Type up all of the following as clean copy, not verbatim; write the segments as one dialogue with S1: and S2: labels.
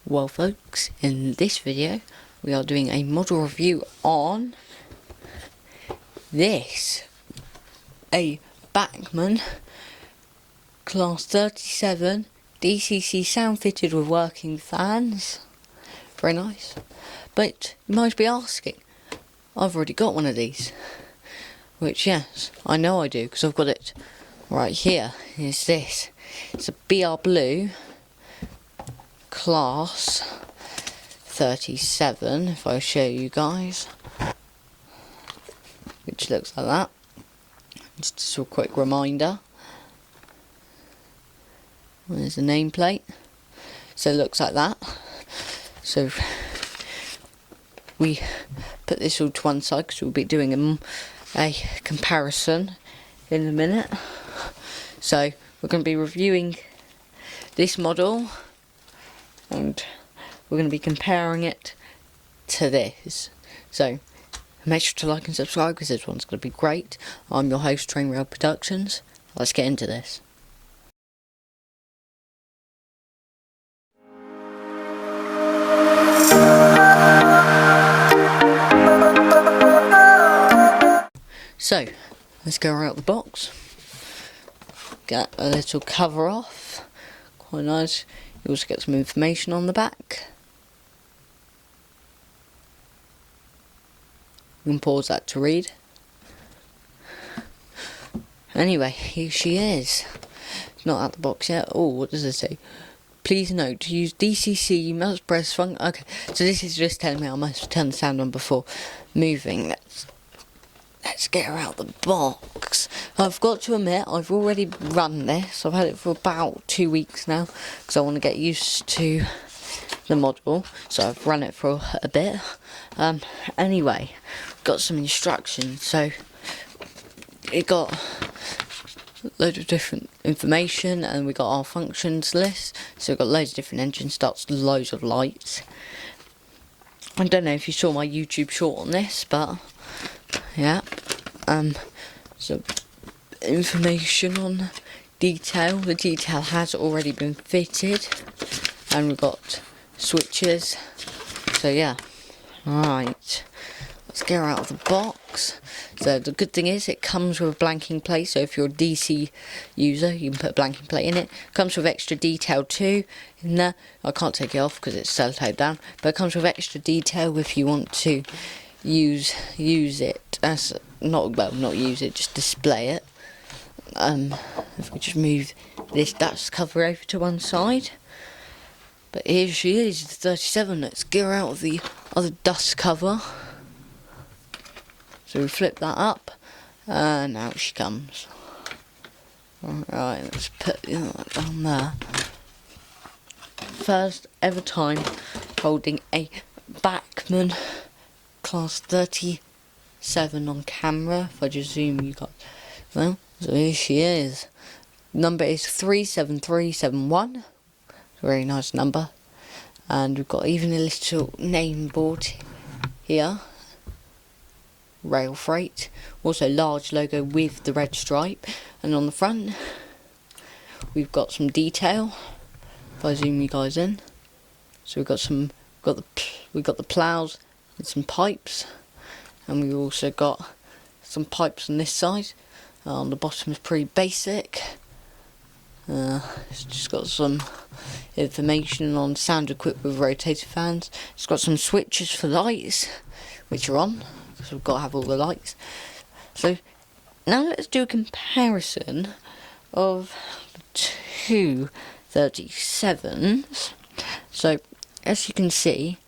S1: Well folks, in this video we are doing a model review on this, a Bachmann Class 37 DCC sound fitted with working fans. Very nice. But you might be asking, I've already got one of these. Which yes, I know I do, because I've got it right here. It's this. It's a BR Blue Class 37, if I show you guys, which looks like that. Just a quick reminder. There's the nameplate. So it looks like that. So we put this all to one side because we'll be doing a comparison in a minute. So we're going to be reviewing this model and we're going to be comparing it to this. So make sure to like and subscribe because this one's going to be great. I'm your host, Trainrail Productions. Let's get into this. So let's go right out the box. Get a little cover off. Quite nice. You also get some information on the back. You can pause that to read. Anyway, here she is. It's not out the box yet. Oh, what does it say? Please note, to use DCC, you must press function. Okay, so this is just telling me I must turn the sound on before moving. Let's get her out the box. I've got to admit, I've already run this. I've had it for about 2 weeks now because I want to get used to the model. So I've run it for a bit. Anyway, got some instructions. So it got a load of different information, and we got our functions list. So we've got loads of different engine starts, loads of lights. I don't know if you saw my YouTube short on this, but yeah. So information on detail. The detail has already been fitted, and we've got switches. So yeah. Right. Let's get her out of the box. So the good thing is it comes with a blanking plate, so if you're a DC user you can put a blanking plate in it. Comes with extra detail too in there. I can't take it off because it's sellotape down, but it comes with extra detail if you want to use it as not use it, just display it. If we just move this dust cover over to one side. But here she is, the 37. Let's get her out of the other dust cover. So we flip that up, and out she comes. Alright, let's put that down there. First ever time holding a Bachmann Class 37 on camera. If I just zoom you guys. Well, so here she is. Number is 37371. Very nice number. And we've got even a little name board here. Rail Freight. Also large logo with the red stripe. And on the front we've got some detail. If I zoom you guys in. So we've got the ploughs and some pipes. And we've also got some pipes on this side. On the bottom is pretty basic. It's just got some information on sound equipped with rotator fans. It's got some switches for lights, which are on, because we've got to have all the lights. So now let's do a comparison of the two 37s. So as you can see,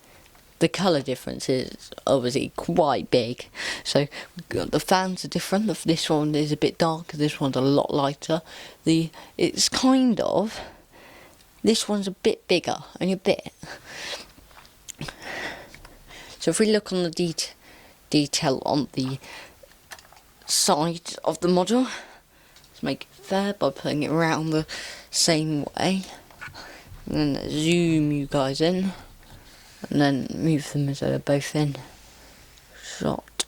S1: the colour difference is obviously quite big. So the fans are different. This one is a bit darker, this one's a lot lighter. It's kind of, this one's a bit bigger, only a bit. So if we look on the detail on the side of the model, let's make it fair by putting it around the same way. And then zoom you guys in. And then move them so they're both in shot.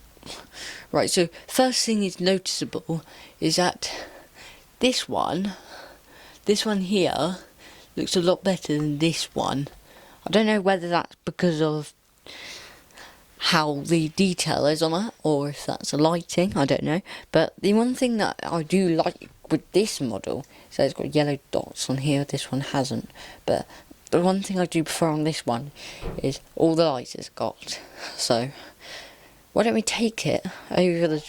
S1: Right, so first thing is noticeable is that this one here looks a lot better than this one. I don't know whether that's because of how the detail is on it, or if that's the lighting, I don't know. But the one thing that I do like with this model, so it's got yellow dots on here, this one hasn't. But the one thing I do prefer on this one is all the lights it's got. So why don't we take it over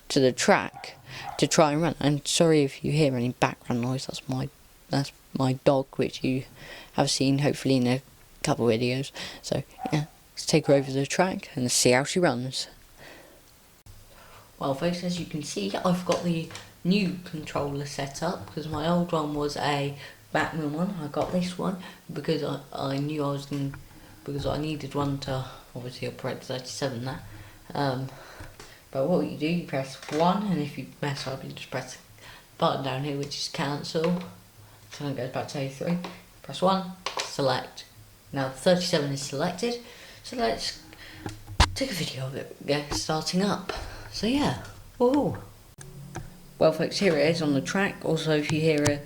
S1: to the track to try and run? And sorry if you hear any background noise, that's my dog, which you have seen hopefully in a couple videos. So yeah, let's take her over the track and see how she runs. Well folks, as you can see, I've got the new controller set up because my old one was a Batman one. I got this one because I knew I was going to, because I needed one to obviously operate 37 there. But what you do, you press 1, and if you mess up you just press the button down here which is cancel, so it goes back to A3. Press 1, select. Now 37 is selected, so let's take a video of it starting up. So yeah, woohoo! Well folks, here it is on the track. Also if you hear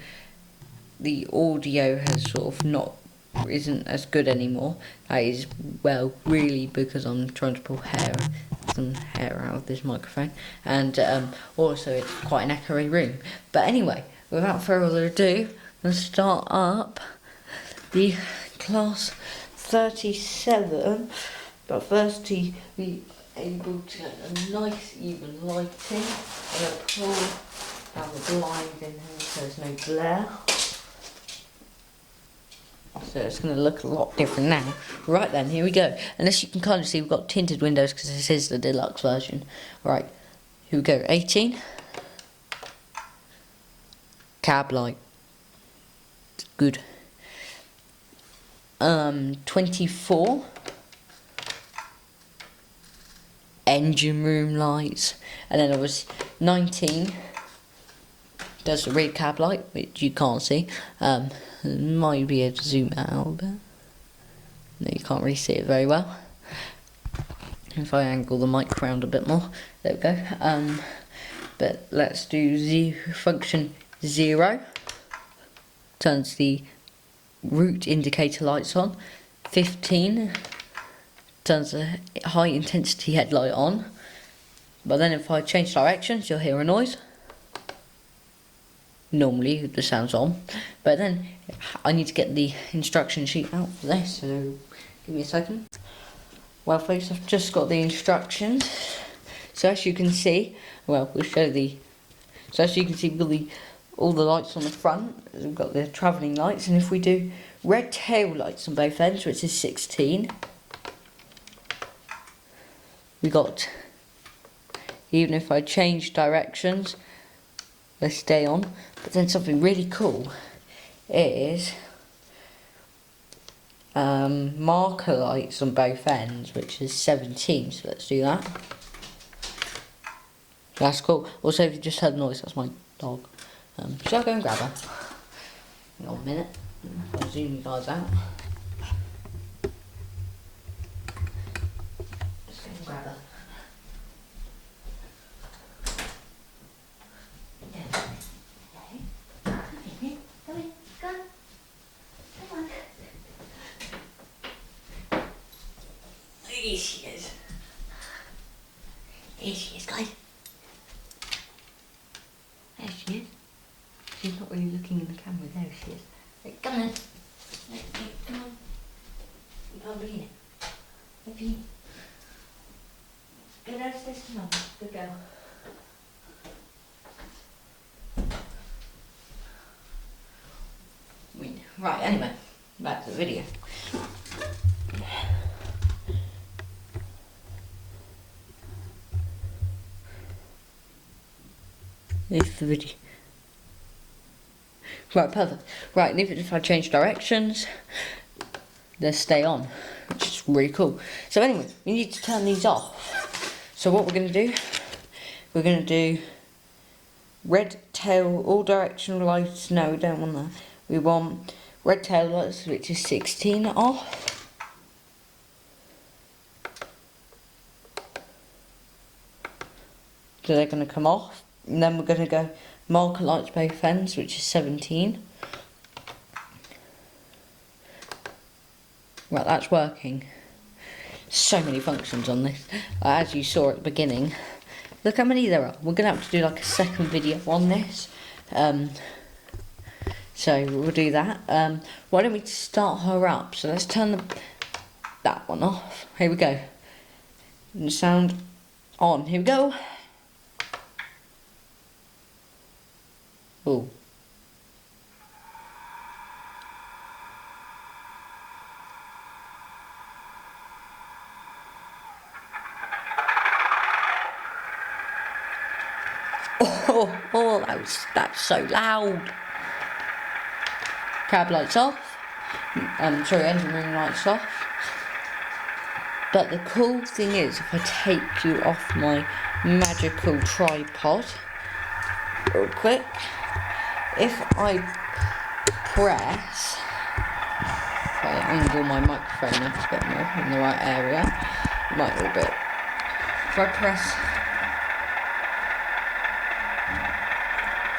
S1: the audio has sort of isn't as good anymore, that is, well, really because I'm trying to pull some hair out of this microphone, and also it's quite an echoey room. But anyway, without further ado, let's start up the Class 37, but first to be able to get a nice even lighting. I'm going to pull down the blind in here so there's no glare. So it's going to look a lot different now. Right then, here we go. And as you can kind of see, we've got tinted windows because this is the deluxe version. Right, here we go. 18. Cab light. Good. 24. Engine room lights. And then it was 19. Does the rear cab light, which you can't see. Might be able to zoom out a bit. No, you can't really see it very well. If I angle the mic around a bit more, there we go. But let's do function 0. Turns the route indicator lights on. 15 turns the high intensity headlight on. But then if I change directions, you'll hear a noise. Normally the sound's on, but then I need to get the instruction sheet out for this, so give me a second. Well folks, I've just got the instructions. So as you can see, well, we'll show so as you can see, we've got all the lights on the front. We've got the travelling lights, and if we do red tail lights on both ends, which is 16, we got, even if I change directions, they stay on. But then something really cool is marker lights on both ends, which is 17. So let's do that. That's cool. Also, if you just heard noise, that's my dog. Shall I go and grab her? Hang on a minute. I'll zoom you guys out. Let's go and grab her. Here she is. Here she is, guys. There she is. She's not really looking in the camera. There she is. Right, come on. Come on. You can't be in it. Maybe. Go downstairs to Mum. Good girl. Right, anyway. Back to the video. If the video. Right, perfect. Right, and even if I change directions, they stay on, which is really cool. So anyway, we need to turn these off. So what we're going to do, we're going to do red tail, all directional lights. No, we don't want that. We want red tail lights, which is 16 off. So they're going to come off. And then we're going to go marker lights both ends, which is 17. Right, that's working. So many functions on this. As you saw at the beginning. Look how many there are. We're going to have to do like a second video on this. So we'll do that. Why don't we start her up? So let's turn that one off. Here we go. And sound on. Here we go. Oh. Oh, that's so loud. Cab lights off. Sorry, engine room lights off. But the cool thing is, if I take you off my magical tripod, real quick, if I press, if I angle my microphone up a bit more in the right area, might a little bit. If I press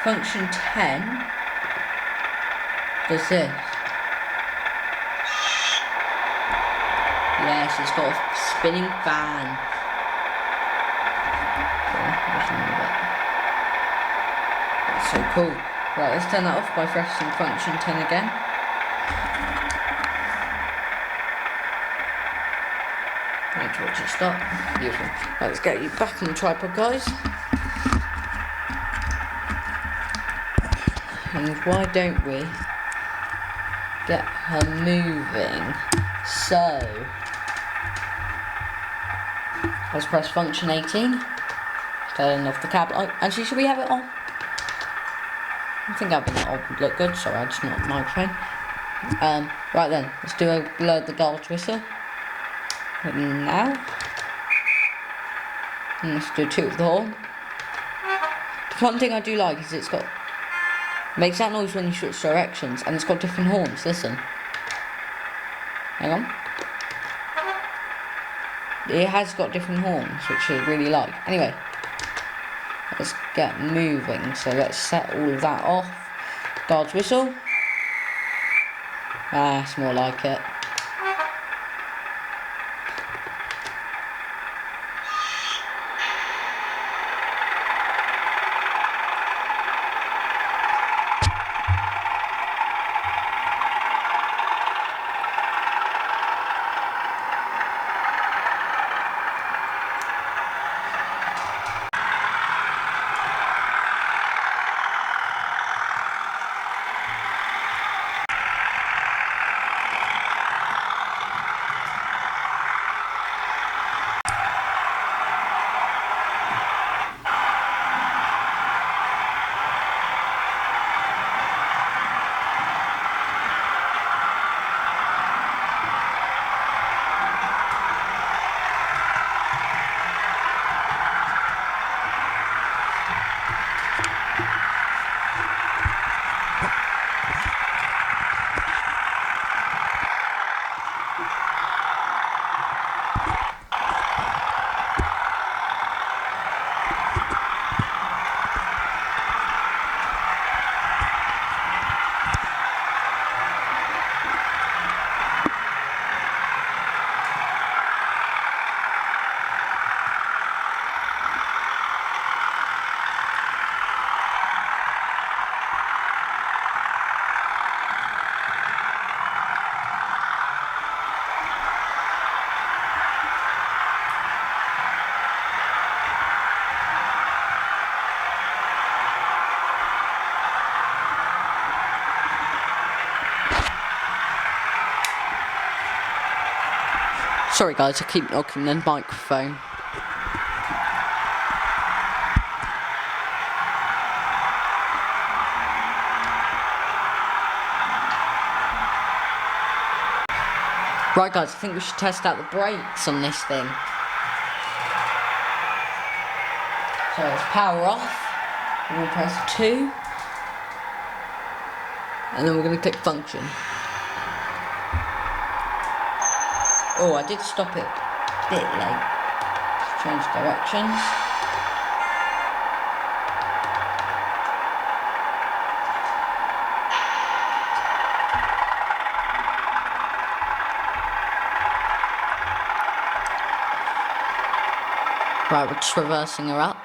S1: function 10, does this. Yes, it's got a spinning fan. That's so cool. Right, let's turn that off by pressing function 10 again. Wait to watch it stop. Beautiful. Right, let's get you back on the tripod, guys. And why don't we get her moving? So let's press function 18. Turn off the cab light. Actually, should we have it on? I think having it on would look good. Sorry, I just not the microphone. Right then, let's do a blow the guard's whistle. Now. And let's do two of the horn. The one thing I do like is it's got makes that noise when you switch directions, and it's got different horns. Listen. Hang on. It has got different horns, which I really like. Anyway, let's get moving. So let's set all of that off. Guard's whistle. That's more like it. Sorry guys, I keep knocking the microphone. Right guys, I think we should test out the brakes on this thing. So let's power off. We'll press 2. And then we're going to click function. Oh, I did stop it a bit late. Change directions. Right, we're just reversing her up.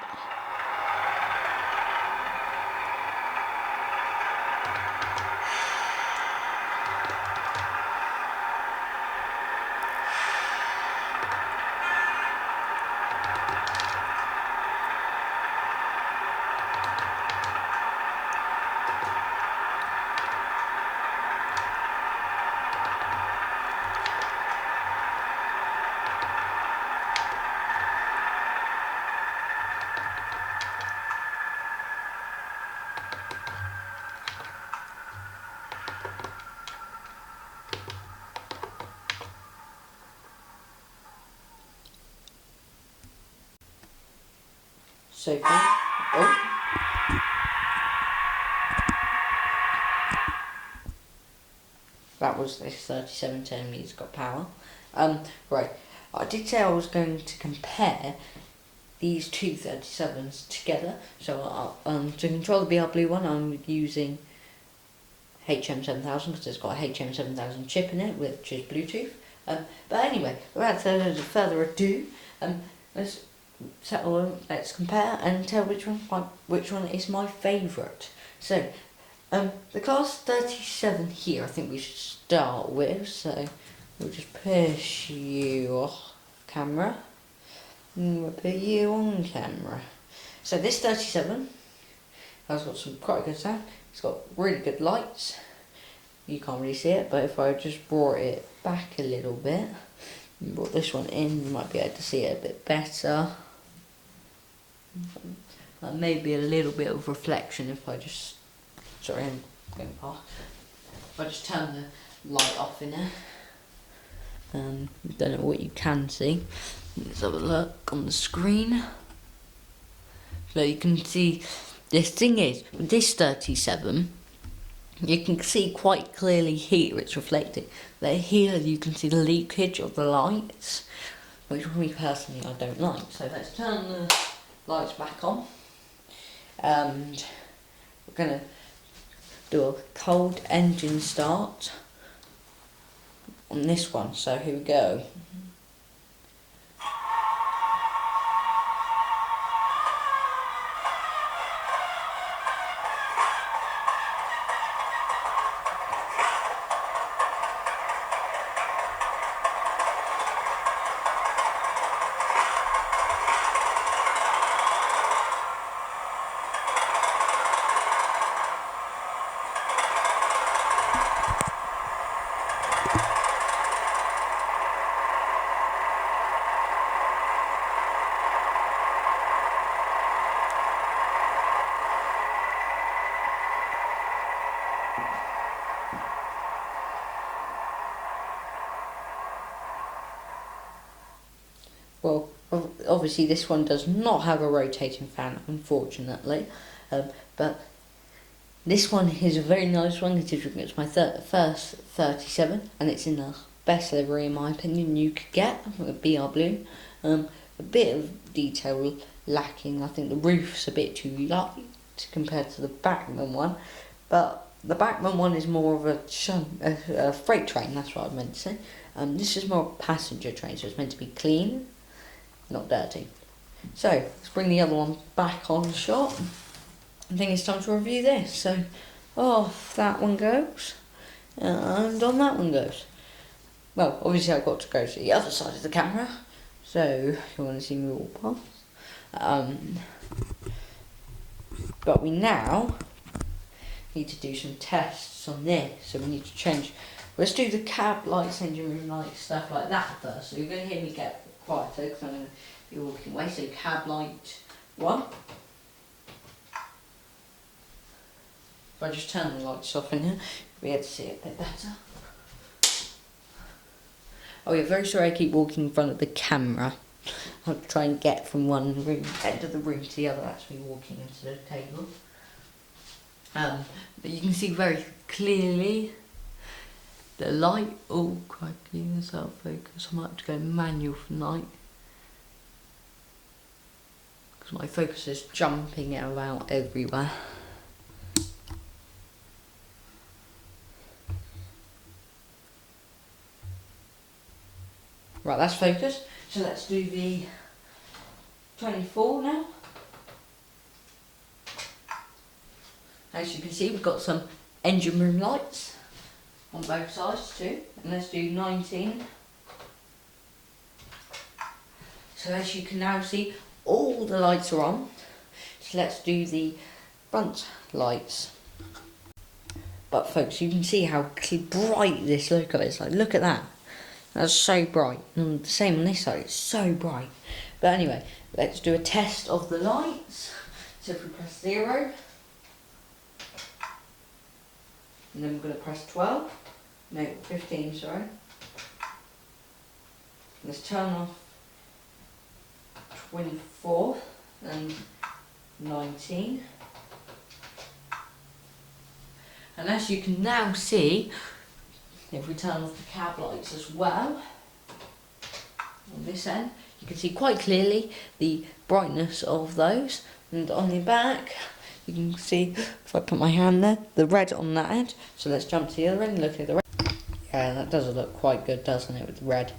S1: So far. Oh. That was this 37 telling me it's got power. Right. I did say I was going to compare these two 37s together. So to control the BR Blue one, I'm using HM7000 because it's got a HM7000 chip in it, which is Bluetooth. But anyway, without further ado, let's compare and tell which one is my favourite. So, the class 37 here, I think we should start with. So, we'll just push you off camera, and we'll put you on camera. So this 37 has got some quite good sound. It's got really good lights. You can't really see it, but if I just brought it back a little bit and brought this one in, you might be able to see it a bit better. Maybe a little bit of reflection if I just, sorry, I'm going past. If I just turn the light off in there. Don't know what you can see. Let's have a look on the screen. So you can see, this thing is, with this 37, you can see quite clearly here it's reflecting. But here you can see the leakage of the lights, which for me personally I don't like. So let's turn the lights back on. And we're going to do a cold engine start on this one. So here we go. Well, obviously this one does not have a rotating fan, unfortunately, but this one is a very nice one considering it's my first 37 and it's in the best livery in my opinion you could get, with BR Blue. A bit of detail lacking. I think the roof's a bit too light compared to the Bachmann one, but the Bachmann one is more of a freight train, that's what I meant to say. This is more a passenger train, so it's meant to be clean, not dirty. So let's bring the other one back on shot. I think it's time to review this. So off that one goes, and on that one goes. Well, obviously I've got to go to the other side of the camera, so if you want to see me walk past. But we now need to do some tests on this, so we need to change. Let's do the cab lights, engine room lights, stuff like that first. So you're going to hear me get quieter because I'm going to be walking away. So cab light 1. If I just turn the lights off in here, you'll be able to see it a bit better. Oh yeah, very sorry I keep walking in front of the camera. I'll try and get from one end of the room to the other. That's me walking into the table. But you can see very clearly the light. Oh, crikey, that's out of focus. I might have to go manual for night, because my focus is jumping about everywhere. Right, that's focused. So let's do the 24 now. As you can see, we've got some engine room lights on both sides too. And let's do 19. So as you can now see, all the lights are on. So let's do the front lights. But folks, you can see how bright this logo is. Like, look at that. That's so bright. And the same on this side, it's so bright. But anyway, let's do a test of the lights. So if we press 0, and then we're going to press 12, no, 15, sorry. Let's turn off 24 and 19. And as you can now see, if we turn off the cab lights as well, on this end, you can see quite clearly the brightness of those. And on the back, you can see, if I put my hand there, the red on that end. So let's jump to the other end and look at the red. Yeah, that does look quite good, doesn't it, with the red.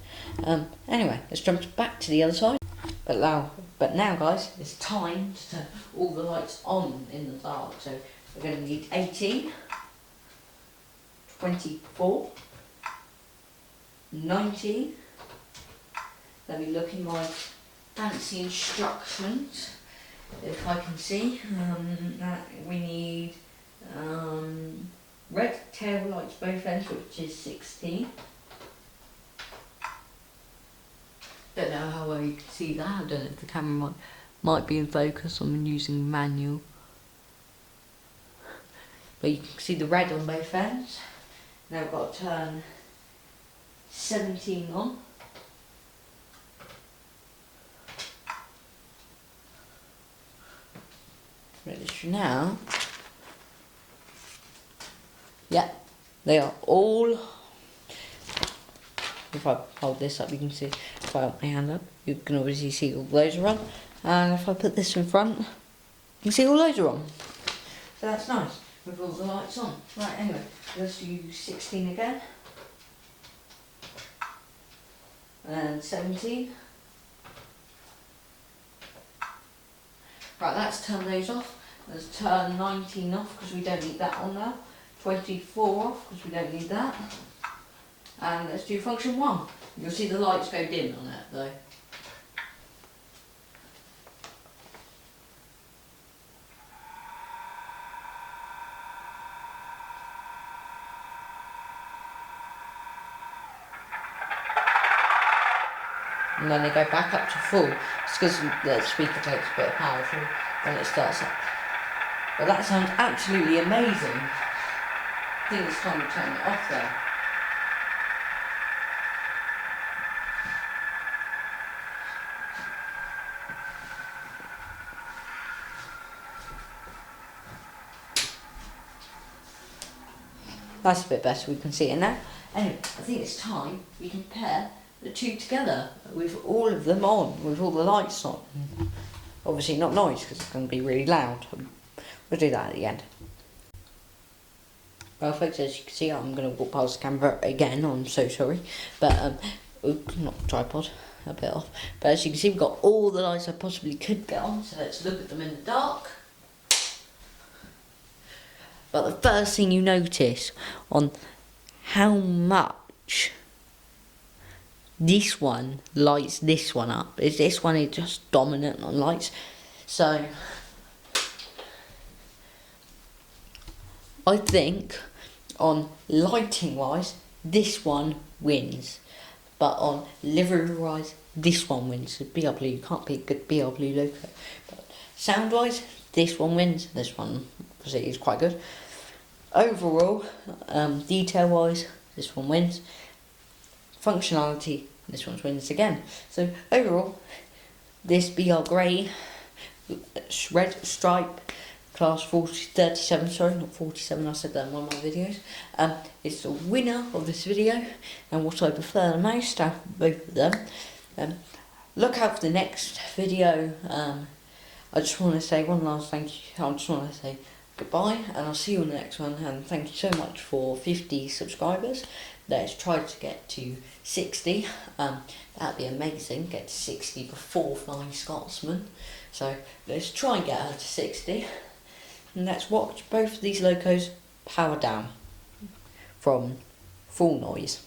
S1: Anyway, let's jump back to the other side. But now guys, it's time to turn all the lights on in the dark. So we're going to need 18, 24, 19. Let me look in my fancy instructions if I can see. That we need red tail lights both ends, which is 16. Don't know how well you can see that. I don't know if the camera might be in focus. I'm using manual. But you can see the red on both ends. Now I've got to turn 17 on. Ready now. Yeah, they are all. If I hold this up, you can see. If I hold my hand up, you can obviously see all those are on. And if I put this in front, you can see all those are on. So that's nice with all the lights on. Right, anyway, let's do 16 again. And 17. Right, let's turn those off. Let's turn 19 off because we don't need that on now. 24 off because we don't need that. And let's do function 1. You'll see the lights go dim on it though. And then they go back up to full. It's because the speaker takes a bit of power when it starts up. But that sounds absolutely amazing. I think it's time to turn it off though. That's a bit better, we can see it now. Anyway, I think it's time we can pair the two together with all of them on, with all the lights on. Obviously not noise because it's going to be really loud. We'll do that at the end. Well folks, as you can see, I'm going to walk past the camera again. I'm so sorry. But, not tripod, a bit off. But as you can see, we've got all the lights I possibly could get on. So let's look at them in the dark. But the first thing you notice on how much this one lights this one up is this one is just dominant on lights. So I think on lighting wise this one wins, but on livery wise this one wins. BR Blue, you can't beat good BR Blue logo. But sound wise this one wins. This one obviously is quite good. Overall, detail wise this one wins. Functionality, this one wins again. So overall, this BR Grey red stripe class 37, sorry, not 47, I said that in one of my videos. It's the winner of this video and what I prefer the most out of both of them. Look out for the next video. I just want to say one last thank you. I just want to say goodbye and I'll see you in the next one, and thank you so much for 50 subscribers. let's try to get to 60. That'd be amazing, get to 60 before Flying Scotsman. So let's try and get her to 60. And let's watch both of these locos power down from full noise.